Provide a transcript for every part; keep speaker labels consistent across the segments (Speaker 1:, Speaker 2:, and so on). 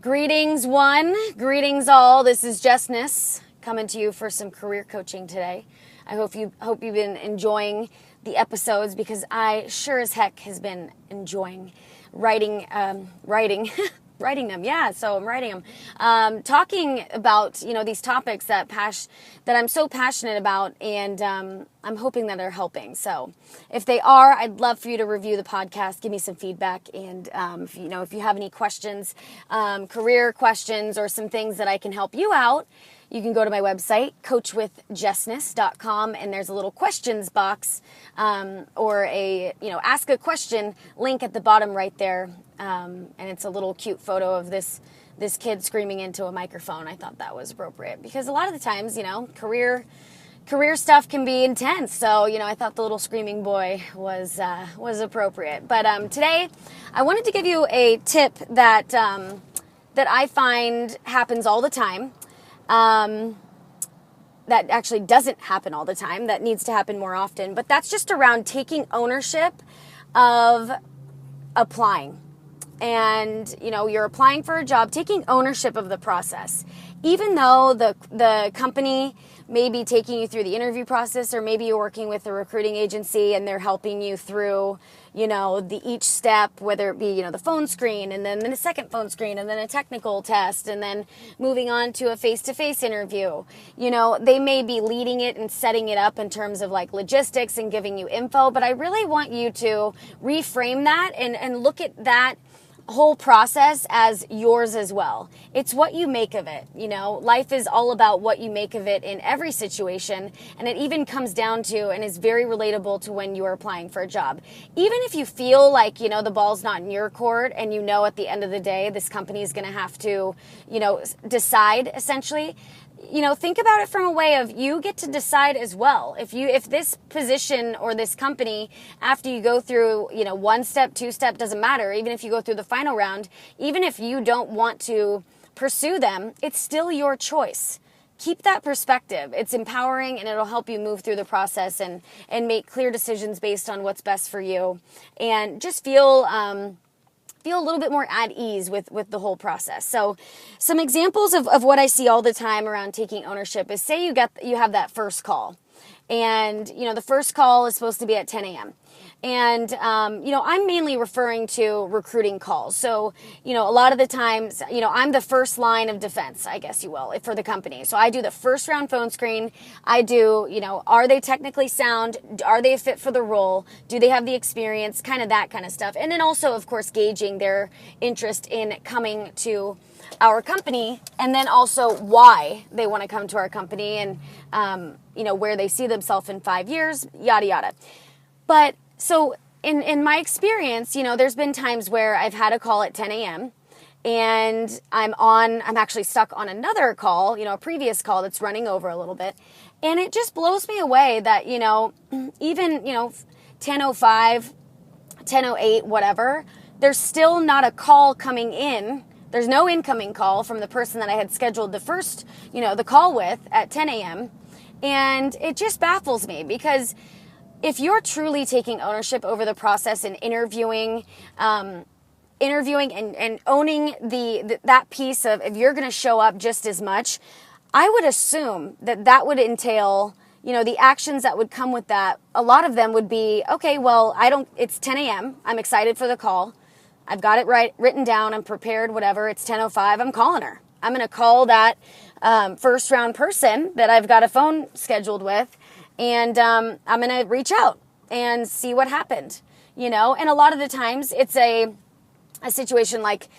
Speaker 1: Greetings one, greetings all. This is Jessness coming to you for some career coaching today. I hope you've been enjoying the episodes because I sure as heck has been enjoying writing them. Yeah, so I'm writing them, talking about these topics that I'm so passionate about, and I'm hoping that they're helping. So if they are, I'd love for you to review the podcast, give me some feedback, and if you have any questions, career questions, or some things that I can help you out, you can go to my website, coachwithjessness.com, and there's a little questions box or a ask a question link at the bottom right there. And it's a little cute photo of this kid screaming into a microphone. I thought that was appropriate because a lot of the times, career stuff can be intense. So, I thought the little screaming boy was appropriate. But today, I wanted to give you a tip that I find happens all the time. That actually doesn't happen all the time. That needs to happen more often. But that's just around taking ownership of applying. And, you're applying for a job, taking ownership of the process. Even though the company may be taking you through the interview process, or maybe you're working with a recruiting agency and they're helping you through, each step, whether it be, the phone screen and then a second phone screen and then a technical test and then moving on to a face-to-face interview. They may be leading it and setting it up in terms of like logistics and giving you info, but I really want you to reframe that and look at that whole process as yours as well. It's what you make of it. Life is all about what you make of it in every situation. And it even comes down to and is very relatable to when you are applying for a job. Even if you feel like, the ball's not in your court and at the end of the day, this company is going to have to, decide essentially. Think about it from a way of you get to decide as well. If this position or this company, after you go through, one step, two step, doesn't matter. Even if you go through the final round, even if you don't want to pursue them, it's still your choice. Keep that perspective. It's empowering and it'll help you move through the process and make clear decisions based on what's best for you. And just feel a little bit more at ease with the whole process. So some examples of what I see all the time around taking ownership is, say you have that first call, and the first call is supposed to be at 10 a.m. And, I'm mainly referring to recruiting calls. So, a lot of the times, I'm the first line of defense, I guess you will, for the company. So I do the first round phone screen. I do, are they technically sound? Are they a fit for the role? Do they have the experience? Kind of that kind of stuff. And then also, of course, gauging their interest in coming to our company, and then also why they want to come to our company and, where they see themselves in 5 years, yada, yada. But so in my experience, there's been times where I've had a call at 10 a.m. and I'm actually stuck on another call, a previous call that's running over a little bit. And it just blows me away that, even, 10:05, 10:08, whatever, there's still not a call coming in. There's no incoming call from the person that I had scheduled the first, the call with at 10 a.m. And it just baffles me because if you're truly taking ownership over the process and interviewing and owning that piece of, if you're going to show up just as much, I would assume that would entail, the actions that would come with that. A lot of them would be, okay, well, it's 10 a.m. I'm excited for the call. I've got it written down. I'm prepared, whatever. It's 10:05. I'm calling her. I'm going to call that first round person that I've got a phone scheduled with. And I'm going to reach out and see what happened, And a lot of the times it's a situation like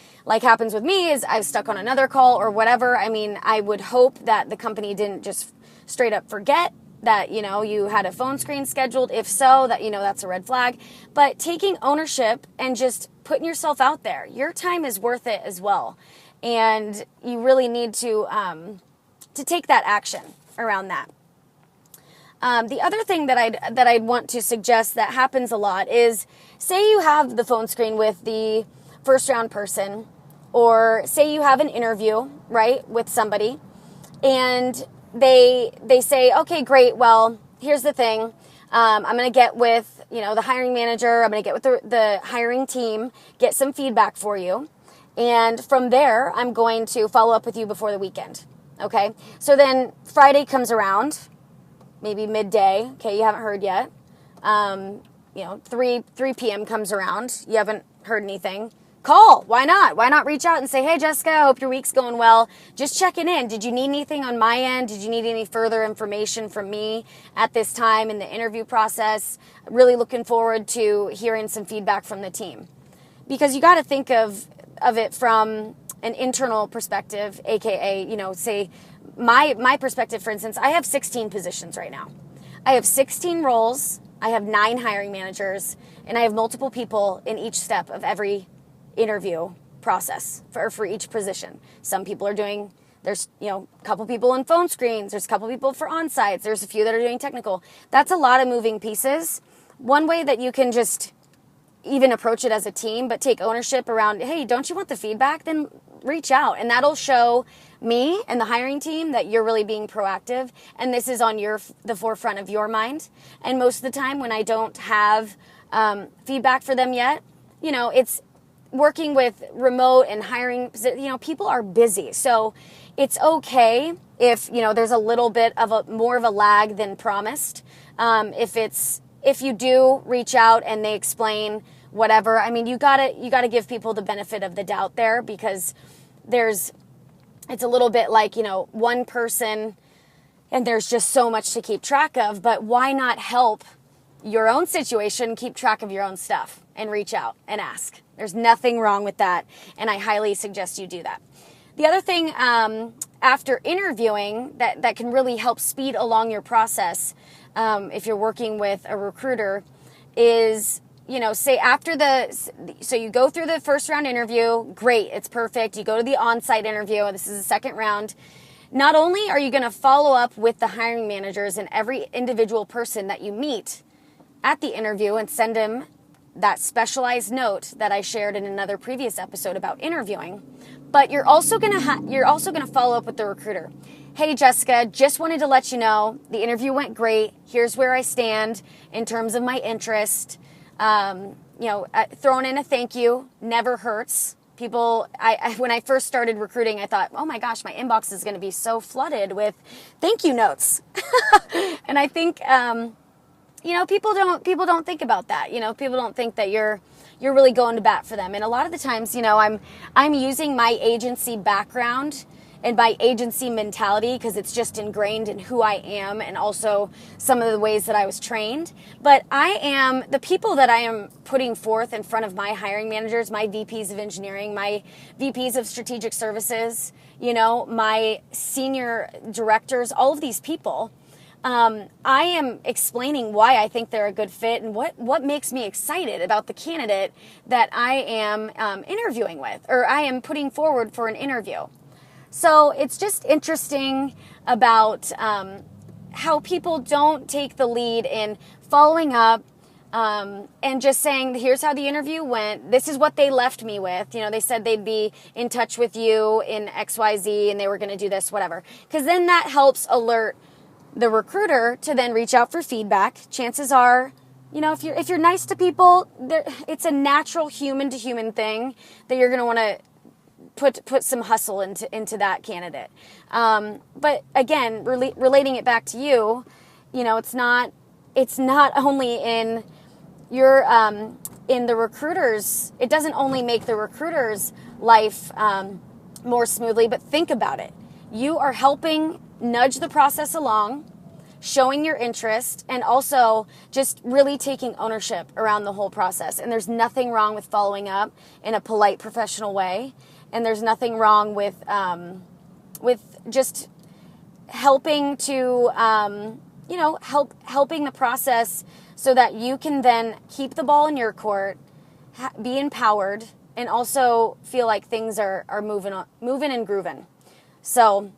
Speaker 1: happens with me is I've stuck on another call or whatever. I mean, I would hope that the company didn't just straight up forget that, you had a phone screen scheduled. If so, that's a red flag. But taking ownership and just putting yourself out there, your time is worth it as well. And you really need to take that action around that. The other thing that I'd want to suggest that happens a lot is, say you have the phone screen with the first round person, or say you have an interview, right, with somebody, and they say, okay, great, well, here's the thing, I'm going to get with, the hiring manager, I'm going to get with the hiring team, get some feedback for you, And from there, I'm going to follow up with you before the weekend. Okay? So then Friday comes around, maybe midday. Okay, you haven't heard yet. 3 p.m. comes around. You haven't heard anything. Call. Why not? Why not reach out and say, hey, Jessica, I hope your week's going well. Just checking in. Did you need anything on my end? Did you need any further information from me at this time in the interview process? Really looking forward to hearing some feedback from the team. Because you got to think of it from an internal perspective, aka, say my perspective, for instance. I have 16 positions right now. I have 16 roles. I have 9 hiring managers, and I have multiple people in each step of every interview process for each position. Some people are doing, there's, a couple people in phone screens. There's a couple people for on-sites. There's a few that are doing technical. That's a lot of moving pieces. One way that you can just even approach it as a team, but take ownership around, hey, don't you want the feedback? Then reach out, and that'll show me and the hiring team that you're really being proactive, and this is on the forefront of your mind. And most of the time when I don't have feedback for them yet, it's working with remote and hiring, people are busy. So it's okay if, there's a little bit of more of a lag than promised. If you do reach out and they explain whatever, you gotta give people the benefit of the doubt there, because it's a little bit like, one person and there's just so much to keep track of, but why not help your own situation, keep track of your own stuff, and reach out and ask. There's nothing wrong with that, and I highly suggest you do that. The other thing after interviewing that can really help speed along your process, if you're working with a recruiter, is, say so you go through the first round interview, great, it's perfect. You go to the on-site interview, this is the second round. Not only are you going to follow up with the hiring managers and every individual person that you meet at the interview and send them that specialized note that I shared in another previous episode about interviewing, but you're also going to follow up with the recruiter. Hey, Jessica, just wanted to let you know the interview went great. Here's where I stand in terms of my interest. Throwing in a thank you never hurts. People, when I first started recruiting, I thought, oh my gosh, my inbox is going to be so flooded with thank you notes. And I think, people don't think about that. People don't think that you're really going to bat for them. And a lot of the times, I'm using my agency background and my agency mentality, because it's just ingrained in who I am and also some of the ways that I was trained. But the people that I am putting forth in front of my hiring managers, my VPs of engineering, my VPs of strategic services, my senior directors, all of these people, I am explaining why I think they're a good fit and what makes me excited about the candidate that I am interviewing with, or I am putting forward for an interview. So it's just interesting about how people don't take the lead in following up and just saying, here's how the interview went. This is what they left me with. They said they'd be in touch with you in XYZ and they were going to do this, whatever. Because then that helps alert the recruiter to then reach out for feedback. Chances are, if you're nice to people, it's a natural human to human thing that you're going to want to put some hustle into that candidate. But again, relating it back to you, it's not only in your in the recruiter's. It doesn't only make the recruiter's life more smoothly, but think about it. You are helping nudge the process along, showing your interest, and also just really taking ownership around the whole process. And there's nothing wrong with following up in a polite, professional way. And there's nothing wrong with just helping to, helping the process so that you can then keep the ball in your court, be empowered, and also feel like things are moving and grooving. So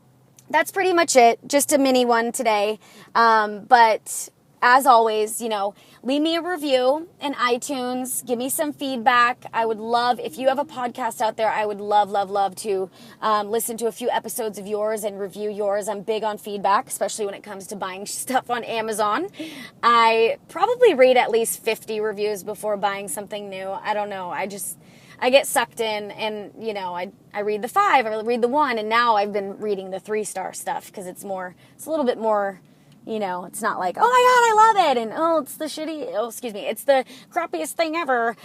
Speaker 1: that's pretty much it. Just a mini one today. But as always, leave me a review in iTunes. Give me some feedback. I would love, if you have a podcast out there, I would love to listen to a few episodes of yours and review yours. I'm big on feedback, especially when it comes to buying stuff on Amazon. I probably read at least 50 reviews before buying something new. I don't know. I get sucked in, and you know, I read the 5, I read the 1, and now I've been reading the 3-star stuff because it's a little bit more. You know, it's not like, oh my God, I love it, and it's it's the crappiest thing ever.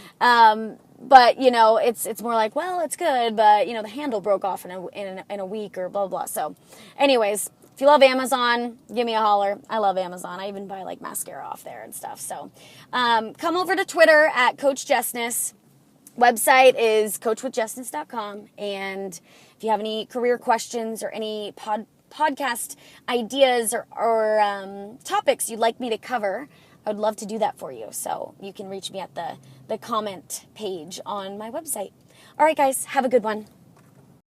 Speaker 1: But you know, it's more like, well, it's good, but you know, the handle broke off in a week or blah blah. So, anyways, if you love Amazon, give me a holler. I love Amazon. I even buy like mascara off there and stuff. So, come over to Twitter at Coach Jessness. Website is coachwithjessness.com, and if you have any career questions or any podcast ideas or topics you'd like me to cover, I would love to do that for you. So you can reach me at the comment page on my website. All right, guys, have a good one.